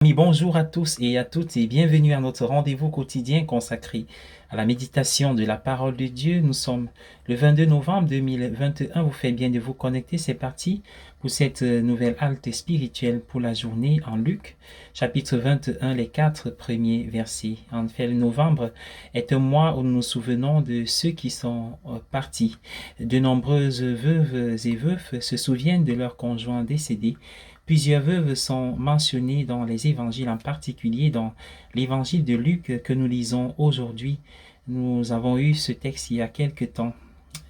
Amis, bonjour à tous et à toutes et bienvenue à notre rendez-vous quotidien consacré à la méditation de la parole de Dieu. Nous sommes le 22 novembre 2021. Vous faites bien de vous connecter. C'est parti pour cette nouvelle halte spirituelle pour la journée en Luc, chapitre 21, les 4 premiers versets. En fait, le novembre est un mois où nous nous souvenons de ceux qui sont partis. De nombreuses veuves et veufs se souviennent de leurs conjoints décédés. Plusieurs veuves sont mentionnées dans les évangiles, en particulier dans l'évangile de Luc que nous lisons aujourd'hui. Nous avons eu ce texte il y a quelque temps.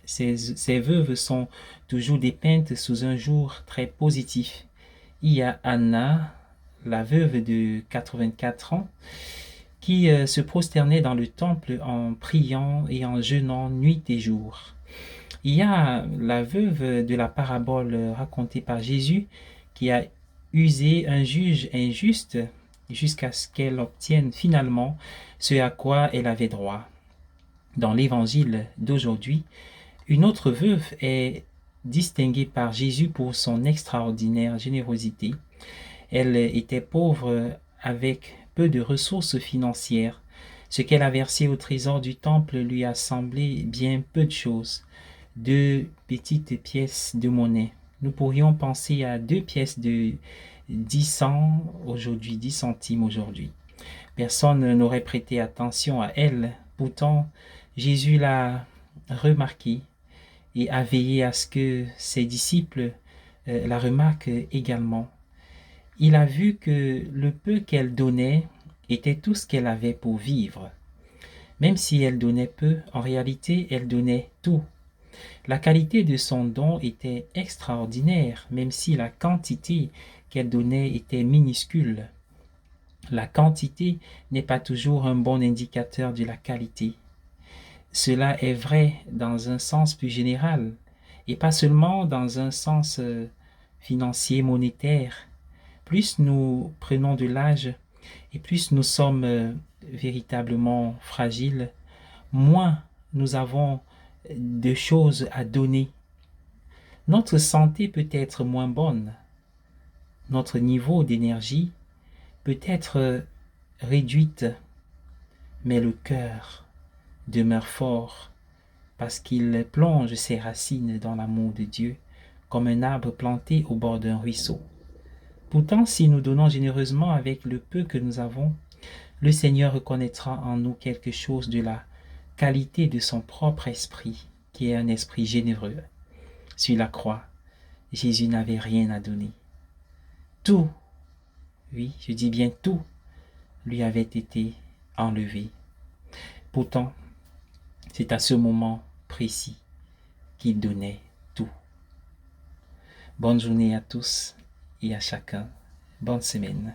Ces veuves sont toujours dépeintes sous un jour très positif. Il y a Anna, la veuve de 84 ans, qui se prosternait dans le temple en priant et en jeûnant nuit et jour. Il y a la veuve de la parabole racontée par Jésus qui a usé un juge injuste jusqu'à ce qu'elle obtienne finalement ce à quoi elle avait droit. Dans l'évangile d'aujourd'hui, une autre veuve est distinguée par Jésus pour son extraordinaire générosité. Elle était pauvre avec peu de ressources financières. Ce qu'elle a versé au trésor du temple lui a semblé bien peu de choses. 2 petites pièces de monnaie. Nous pourrions penser à 2 pièces de 10 cents aujourd'hui, 10 centimes aujourd'hui. Personne n'aurait prêté attention à elle. Pourtant, Jésus l'a remarqué et a veillé à ce que ses disciples la remarquent également. Il a vu que le peu qu'elle donnait était tout ce qu'elle avait pour vivre. Même si elle donnait peu, en réalité, elle donnait tout. La qualité de son don était extraordinaire, même si la quantité qu'elle donnait était minuscule. La quantité n'est pas toujours un bon indicateur de la qualité. Cela est vrai dans un sens plus général, et pas seulement dans un sens financier, monétaire. Plus nous prenons de l'âge et plus nous sommes véritablement fragiles, moins nous avons de choses à donner. Notre santé peut être moins bonne, notre niveau d'énergie peut être réduite, mais le cœur demeure fort parce qu'il plonge ses racines dans l'amour de Dieu comme un arbre planté au bord d'un ruisseau. Pourtant, si nous donnons généreusement avec le peu que nous avons, le Seigneur reconnaîtra en nous quelque chose de la qualité de son propre esprit, qui est un esprit généreux. Sur la croix, Jésus n'avait rien à donner. Tout, oui, je dis bien tout, lui avait été enlevé. Pourtant, c'est à ce moment précis qu'il donnait tout. Bonne journée à tous et à chacun. Bonne semaine.